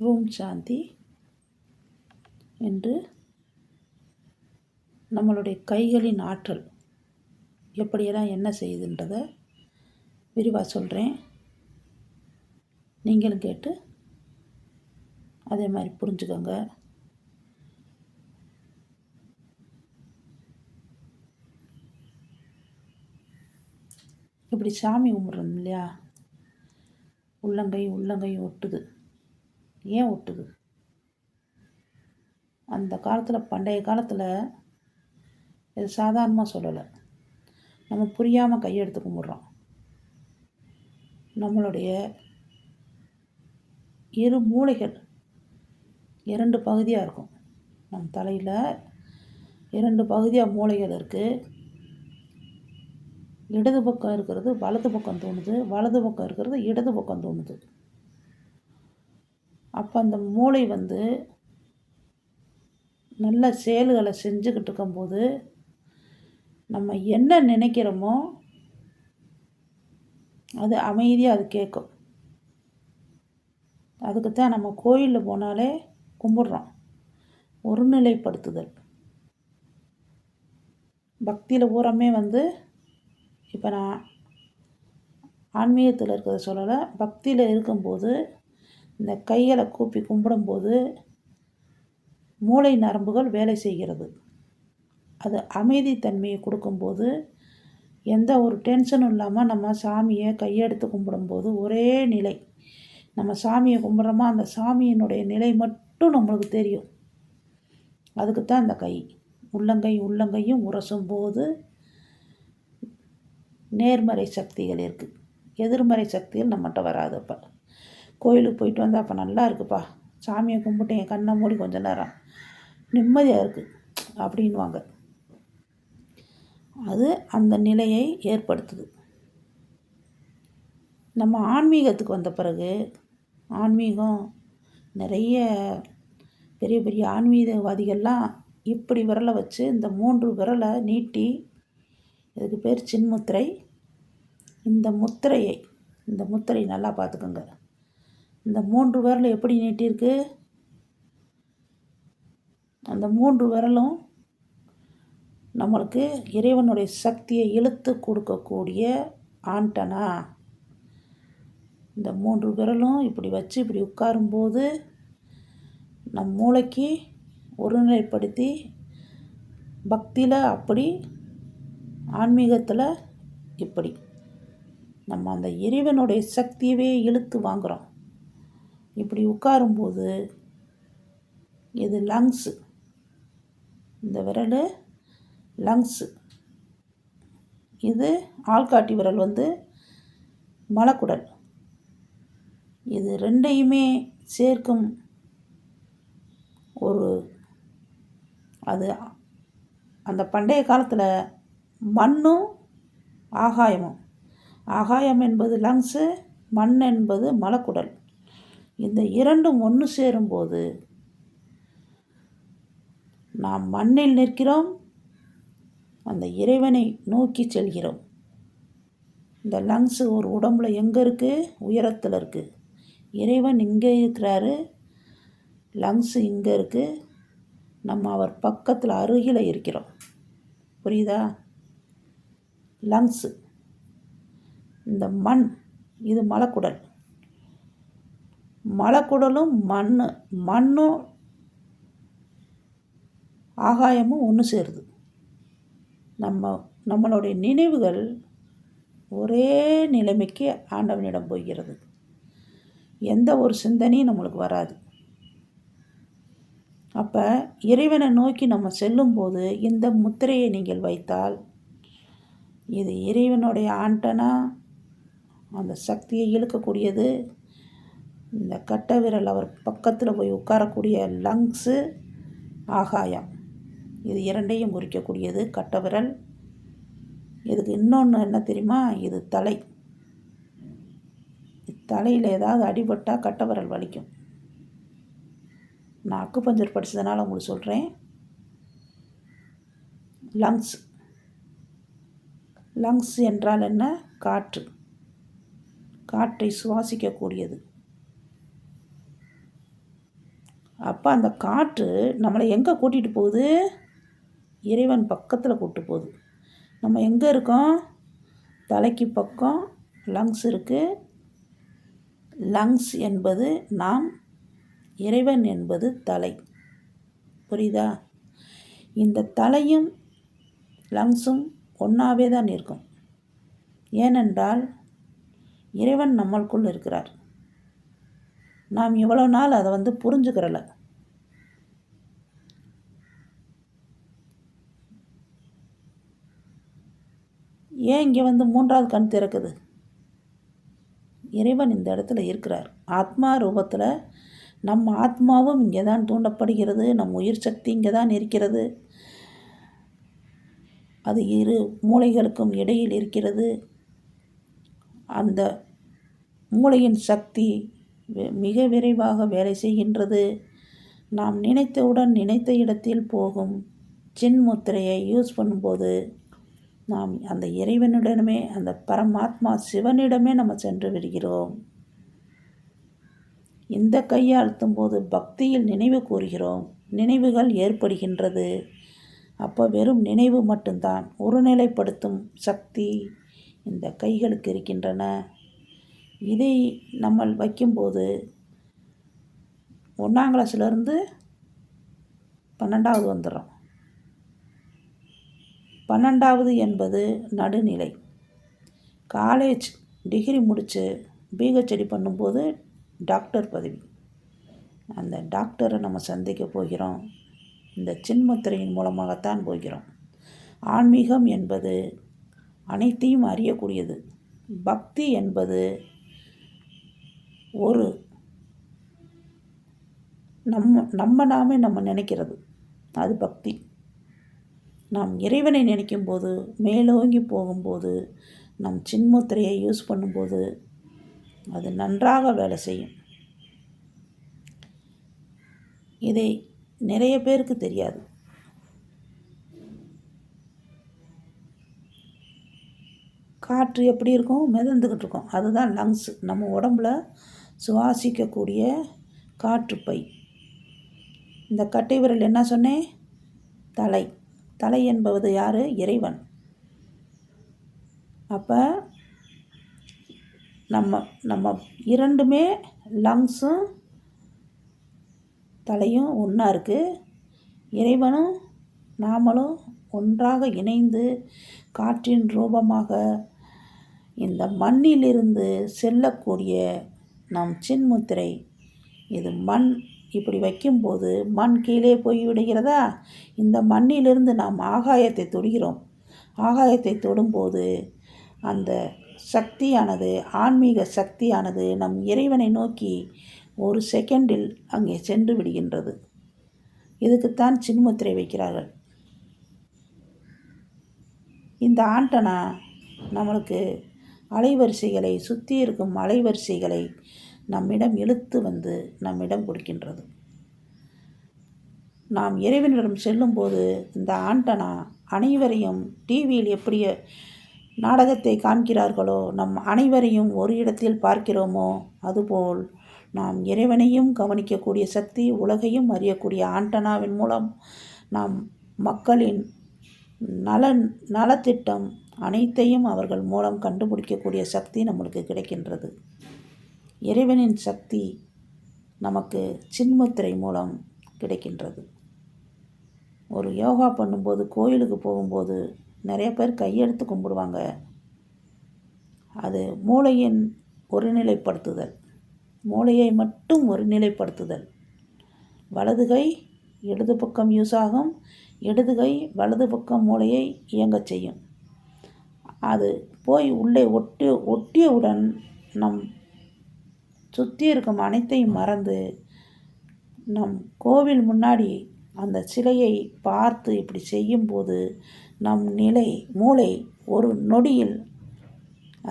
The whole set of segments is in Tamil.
ஓம் சாந்தி. என்று நம்மளுடைய கைகளின் ஆற்றல் எப்படியெல்லாம் என்ன செய்யுதுன்றதை விரிவாக சொல்கிறேன். நீங்களும் கேட்டு அதே மாதிரி புரிஞ்சுக்கோங்க. இப்படி சாமி கும்பிட்றோம் இல்லையா, உள்ளங்கை ஒட்டுது. ஏன் ஒட்டுது? அந்த காலத்தில், பண்டைய காலத்தில் இது சாதாரணமாக சொல்லலை. நம்ம புரியாமல் கையெடுத்து கும்பிட்றோம். நம்மளுடைய இரு மூளைகள் 2 பகுதியாக இருக்கும். நம் தலையில் 2 பகுதியாக மூளைகள் இருக்குது. இடது பக்கம் இருக்கிறது வலது பக்கம் தோணுது, வலது பக்கம் இருக்கிறது இடது பக்கம் தோணுது. அப்போ அந்த மூளை நல்ல செயல்களை செஞ்சுக்கிட்டு இருக்கும்போது நம்ம என்ன நினைக்கிறோமோ அது அமைதியாக அது கேட்கும். அதுக்குத்தான் நம்ம கோயிலில் போனாலே கும்பிட்றோம். ஒருநிலைப்படுத்துதல். பக்தியில் பூராமே இப்போ நான் ஆன்மீகத்தில் இருக்கிறத சொல்லலை, பக்தியில் இருக்கும்போது இந்த கைகளை கூப்பி கும்பிடும்போது மூளை நரம்புகள் வேலை செய்கிறது. அது அமைதித்தன்மையை கொடுக்கும்போது எந்த ஒரு டென்ஷனும் இல்லாமல் நம்ம சாமியை கையெடுத்து கும்பிடும்போது ஒரே நிலை. நம்ம சாமியை கும்பிட்றோமா, அந்த சாமியினுடைய நிலை மட்டும் நம்மளுக்கு தெரியும். அதுக்குத்தான் அந்த கை உள்ளங்கையும் உரசும் போது நேர்மறை சக்திகள் இருக்குது. எதிர்மறை சக்திகள் நம்மகிட்ட வராது. அப்போ கோயிலுக்கு போயிட்டு வந்தால் அப்போ நல்லா இருக்குப்பா, சாமியை கும்பிட்டு என் கண்ணை மூடி கொஞ்ச நேரம் நிம்மதியாக இருக்குது அப்படின்வாங்க. அது அந்த நிலையை ஏற்படுத்துது. நம்ம ஆன்மீகத்துக்கு வந்த பிறகு, ஆன்மீகம் நிறைய பெரிய பெரிய ஆன்மீகவாதிகள்லாம் இப்படி விரலை வச்சு இந்த 3 விரலை நீட்டி, இதுக்கு பேர் சின்முத்திரை. இந்த முத்திரை நல்லா பார்த்துக்கோங்க. இந்த 3 விரலை எப்படி நீட்டியிருக்கு? அந்த 3 விரலும் நம்மளுக்கு இறைவனுடைய சக்தியை இழுத்து கொடுக்கக்கூடிய ஆண்டனா. இந்த 3 விரலும் இப்படி வச்சு இப்படி உட்காரும்போது நம் மூளைக்கு ஒருநிலைப்படுத்தி, பக்தியில் அப்படி, ஆன்மீகத்தில் இப்படி நம்ம அந்த இறைவனுடைய சக்தியவே இழுத்து வாங்குகிறோம். இப்படி உட்காரும்போது இது லங்ஸு. இந்த விரல் லங்ஸு. இது ஆள்காட்டி விரல் மலக்குடல். இது 2யுமே சேர்க்கும் அது அந்த பண்டைய காலத்தில் மண்ணும் ஆகாயமும். ஆகாயம் என்பது லங்ஸு, மண் என்பது மலக்குடல். இந்த 2ம் ஒன்று சேரும்போது நாம் மண்ணில் நிற்கிறோம், அந்த இறைவனை நோக்கி செல்கிறோம். இந்த லங்ஸு ஒரு உடம்புல எங்கே இருக்குது? உயரத்தில் இருக்குது. இறைவன் இங்கே இருக்கிறாரு, லங்ஸு இங்கே இருக்குது. நம்ம அவர் பக்கத்தில் அருகில் இருக்கிறோம். புரியுதா? லங்ஸு. இந்த மண் இது மலக்குடல். மலக்குடலும் மண்ணும் ஆகாயமும் ஒன்று சேருது. நம்மளுடைய நினைவுகள் ஒரே நிலைமைக்கு ஆண்டவனிடம் போகிறது. எந்த ஒரு சிந்தனையும் நம்மளுக்கு வராது. அப்போ இறைவனை நோக்கி நம்ம செல்லும்போது இந்த முத்திரையை நீங்கள் வைத்தால், இது இறைவனுடைய ஆண்டனா, அந்த சக்தியை இழுக்கக்கூடியது. இந்த கட்டை விரல் அவர் பக்கத்தில் போய் உட்காரக்கூடிய லங்ஸு, ஆகாயம். இது 2யும் குறிக்கக்கூடியது கட்டை விரல். இதுக்கு இன்னொன்று என்ன தெரியுமா? இது தலை. தலையில் ஏதாவது அடிபட்டால் கட்டை விரல் வலிக்கும். நான் அக்குபஞ்சர் படித்ததுனால உங்களுக்கு சொல்கிறேன். லங்ஸ் என்றால் என்ன? காற்று. காற்றை சுவாசிக்கக்கூடியது. அப்போ அந்த காற்று நம்மளை எங்கே கூட்டிகிட்டு போகுது? இறைவன் பக்கத்தில் கூப்பிட்டு போகுது. நம்ம எங்கே இருக்கோம்? தலைக்கு பக்கம் லங்ஸ் இருக்குது. லங்ஸ் என்பது நாம், இறைவன் என்பது தலை. புரியுதா? இந்த தலையும் லங்ஸும் ஒன்றாவே தான் இருக்கும். ஏனென்றால் இறைவன் நம்மளுக்குள் இருக்கிறார். நாம் இவ்வளோ நாள் அதை புரிஞ்சுக்கிறல. ஏன் இங்கே மூன்றாவது கண் திறக்குது? இறைவன் இந்த இடத்துல இருக்கிறார். ஆத்மா ரூபத்தில் நம்ம ஆத்மாவும் இங்கே தான் தூண்டப்படுகிறது. நம் உயிர் சக்தி இங்கே தான் இருக்கிறது. அது இரு மூளைகளுக்கும் இடையில் இருக்கிறது. அந்த மூளையின் சக்தி மிக விரைவாக வேலை செய்கின்றது. நாம் நினைத்தவுடன் நினைத்த இடத்தில் போகும். சின்முத்திரையை யூஸ் பண்ணும்போது நாம் அந்த இறைவனிடமே, அந்த பரமாத்மா சிவனிடமே நம்ம சென்று விடுகிறோம். இந்த கையை அழுத்தும் போது பக்தியில் நினைவு கூறுகிறோம். நினைவுகள் ஏற்படுகின்றது. அப்போ வெறும் நினைவு மட்டும்தான். ஒருநிலைப்படுத்தும் சக்தி இந்த கைகளுக்கு இருக்கின்றன. இதை நம்ம வைக்கும்போது 1ஆம் கிளாஸ்லேருந்து 12ஆவது வந்துடும். 12ஆவது என்பது நடுநிலை. காலேஜ் டிகிரி முடித்து பிஹெச்டி பண்ணும்போது டாக்டர் பதவி. அந்த டாக்டரை நம்ம சந்திக்க போகிறோம். இந்த சின்முத்திரையின் மூலமாகத்தான் போகிறோம். ஆன்மீகம் என்பது அனைத்தையும் அறியக்கூடியது. பக்தி என்பது ஒரு நாமே நம்ம நினைக்கிறது, அது பக்தி. நாம் இறைவனை நினைக்கும்போது, மேலோங்கி போகும்போது, நம் சின்முத்திரையை யூஸ் பண்ணும்போது அது நன்றாக வேலை செய்யும். இதை நிறைய பேருக்கு தெரியாது. காற்று எப்படி இருக்கும்? மிதந்துக்கிட்டு இருக்கும். அதுதான் லங்ஸ். நம்ம உடம்புல சுவாசிக்கக்கூடிய காற்றுப்பை. இந்த கட்டை விரல் என்ன சொன்னேன்? தலை. தலை என்பது யார்? இறைவன். அப்போ நம்ம இரண்டுமே, லங்ஸும் தலையும் ஒன்றா இருக்குது. இறைவனும் நாமளும் ஒன்றாக இணைந்து காற்றின் ரூபமாக இந்த மண்ணிலிருந்து செல்லக்கூடிய நம் சின்முத்திரை. இது மண். இப்படி வைக்கும்போது மண் கீழே போய் விடுகிறதா? இந்த மண்ணிலிருந்து நாம் ஆகாயத்தை தொடுகிறோம். ஆகாயத்தை தொடும்போது அந்த சக்தியானது, ஆன்மீக சக்தியானது நம் இறைவனை நோக்கி ஒரு செகண்டில் அங்கே சென்று விடுகின்றது. இதுக்குத்தான் சின்முத்திரை வைக்கிறார்கள். இந்த ஆண்டனா நம்மளுக்கு அலைவரிசைகளை, சுற்றி இருக்கும் அலைவரிசைகளை நம்மிடம் இழுத்து வந்து நம்மிடம் கொடுக்கின்றது. நாம் இறைவனிடம் செல்லும்போது இந்த ஆண்டனா அனைவரையும், டிவியில் எப்படி நாடகத்தை காண்கிறார்களோ, நம் அனைவரையும் ஒரு இடத்தில் பார்க்கிறோமோ, அதுபோல் நாம் இறைவனையும் கவனிக்கக்கூடிய சக்தி, உலகையும் அறியக்கூடிய ஆண்டனாவின் மூலம் நாம் மக்களின் நலத்திட்டம் அனைத்தையும் அவர்கள் மூலம் கண்டுபிடிக்கக்கூடிய சக்தி நம்மளுக்கு கிடைக்கின்றது. இறைவனின் சக்தி நமக்கு சின்முத்திரை மூலம் கிடைக்கின்றது. ஒரு யோகா பண்ணும்போது, கோயிலுக்கு போகும்போது நிறைய பேர் கையெடுத்து கும்பிடுவாங்க. அது மூளையின் ஒருநிலைப்படுத்துதல். மூளையை மட்டும் ஒருநிலைப்படுத்துதல். வலது கை இடது பக்கம் யூஸ் ஆகும், இடது கை வலது பக்கம் மூளையை இயங்கச் செய்யும். அது போய் உள்ளே ஒட்டியவுடன் நம் சுற்றி இருக்கும் அனைத்தையும் மறந்து நம் கோவில் முன்னாடி அந்த சிலையை பார்த்து இப்படி செய்யும்போது நம் மூளை ஒரு நொடியில்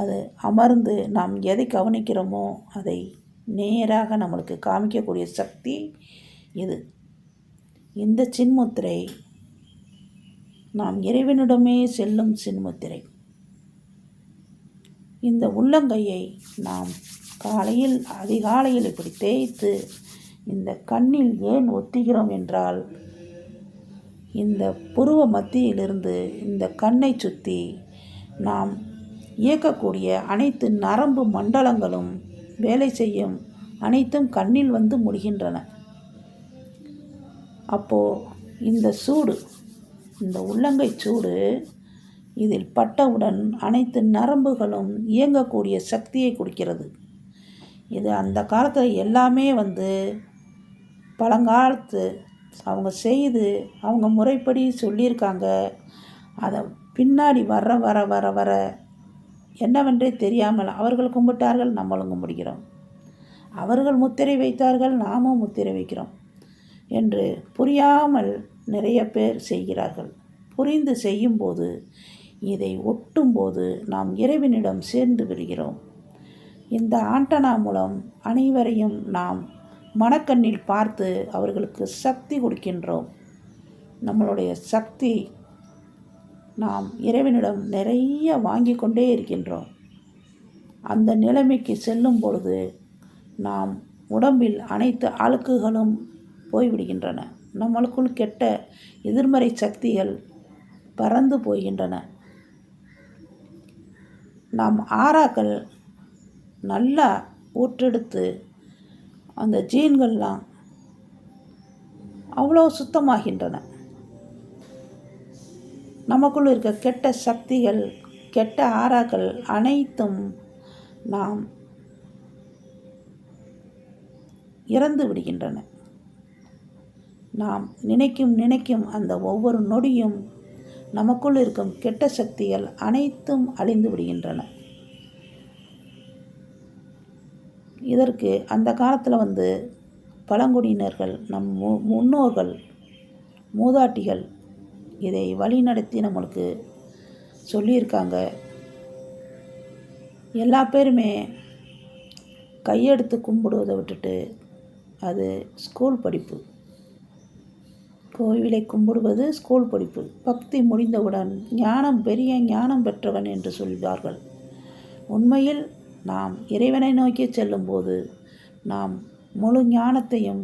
அது அமர்ந்து நாம் எதை கவனிக்கிறோமோ அதை நேராக நம்மளுக்கு காமிக்கக்கூடிய சக்தி இது. இந்த சின்முத்திரை நாம் இறைவனிடமே செல்லும் சின்முத்திரை. இந்த உள்ளங்கையை நாம் அதிகாலையில் இப்படி தேய்த்து இந்த கண்ணில் ஏன் ஒத்திகிறோம் என்றால், இந்த புருவ மத்தியிலிருந்து இந்த கண்ணை சுற்றி நாம் இயக்கக்கூடிய அனைத்து நரம்பு மண்டலங்களும் வேலை செய்யும் அனைத்தும் கண்ணில் வந்து முடிகின்றன. அப்போது இந்த சூடு, இந்த உள்ளங்கை சூடு இதில் பட்டவுடன் அனைத்து நரம்புகளும் இயங்கக்கூடிய சக்தியை கொடுக்கிறது. இது அந்த காலத்தில் எல்லாமே பழங்காலத்து அவங்க செய்து அவங்க முறைப்படி சொல்லியிருக்காங்க. அதை பின்னாடி வர வர வர வர என்னவென்றே தெரியாமல் அவர்கள் கும்பிட்டார்கள், நம்மளும் கும்பிடுகிறோம். அவர்கள் முத்திரை வைத்தார்கள், நாமும் முத்திரை வைக்கிறோம் என்று புரியாமல் நிறைய பேர் செய்கிறார்கள். புரிந்து செய்யும்போது, இதை ஒட்டும்போது நாம் இறைவனிடம் சேர்ந்து விடுகிறோம். இந்த ஆண்டனா மூலம் அனைவரையும் நாம் மனக்கண்ணில் பார்த்து அவர்களுக்கு சக்தி கொடுக்கின்றோம். நம்மளுடைய சக்தி நாம் இறைவனிடம் நிறைய வாங்கி கொண்டே இருக்கின்றோம். அந்த நிலைமைக்கு செல்லும் பொழுது நாம் உடம்பில் அனைத்து அழுக்குகளும் போய்விடுகின்றன. நம்மளுக்குள் கெட்ட எதிர்மறை சக்திகள் பறந்து போகின்றன. நாம் ஆறாக்கள் நல்லா ஊற்றெடுத்து அந்த ஜீன்கள்லாம் அவ்வளோ சுத்தமாகின்றன. நமக்குள் இருக்க கெட்ட சக்திகள், கெட்ட ஆறாக்கள் அனைத்தும் நாம் இறந்து விடுகின்றன. நாம் நினைக்கும் அந்த ஒவ்வொரு நொடியும் நமக்குள் இருக்கும் கெட்ட சக்திகள் அனைத்தும் அழிந்து விடுகின்றன. இதற்கு அந்த காலத்தில் பழங்குடியினர்கள், நம் முன்னோர்கள், மூதாட்டிகள் இதை வழிநடத்தி நம்மளுக்கு சொல்லியிருக்காங்க. எல்லா பேருமே கையெடுத்து கும்பிடுவதை விட்டுட்டு, அது ஸ்கூல் படிப்பு. கோவிலை கும்பிடுவது ஸ்கூல் படிப்பு. பக்தி முடிந்தவுடன் பெரிய ஞானம் பெற்றவன் என்று சொல்வார்கள். உண்மையில் நாம் இறைவனை நோக்கி செல்லும்போது நாம் முழு ஞானத்தையும்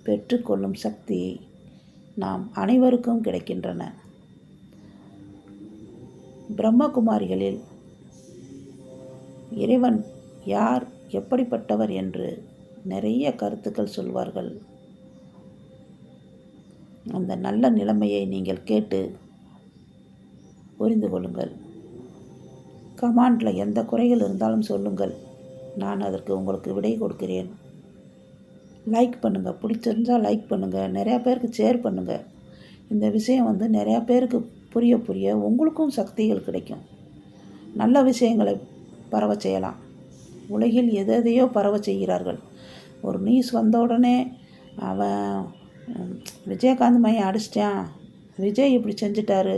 பெற்றுக்கொள்ளும் சக்தி நாம் அனைவருக்கும் கிடைக்கின்றன. பிரம்மகுமாரிகளில் இறைவன் யார், எப்படிப்பட்டவர் என்று நிறைய கருத்துக்கள் சொல்வார்கள். அந்த நல்ல நிலைமையை நீங்கள் கேட்டு புரிந்து கொள்ளுங்கள். கமெண்டில் எந்த குறைகள் இருந்தாலும் சொல்லுங்கள், நான் அதற்கு உங்களுக்கு விடை கொடுக்கிறேன். லைக் பண்ணுங்கள், பிடிச்சிருந்தால் லைக் பண்ணுங்கள், நிறையா பேருக்கு ஷேர் பண்ணுங்கள். இந்த விஷயம் நிறையா பேருக்கு புரிய உங்களுக்கும் சக்திகள் கிடைக்கும். நல்ல விஷயங்களை பரவ செய்யலாம். உலகில் எதையோ பரவ செய்கிறார்கள். ஒரு நியூஸ் வந்த உடனே அவன் விஜயகாந்த் மையம் அடிச்சிட்டான், விஜய் இப்படி செஞ்சிட்டாரு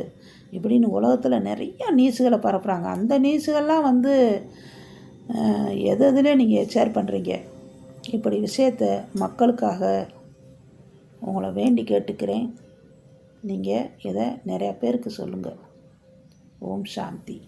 இப்படின்னு உலகத்தில் நிறையா நியூஸுகளை பரப்புகிறாங்க. அந்த நியூஸுகள்லாம் எதில் நீங்கள் ஷேர் பண்ணுறீங்க? இப்படி விஷயத்தை மக்களுக்காக உங்களை வேண்டி கேட்டுக்கிறேன். நீங்கள் இதை நிறையா பேருக்கு சொல்லுங்கள். ஓம் சாந்தி.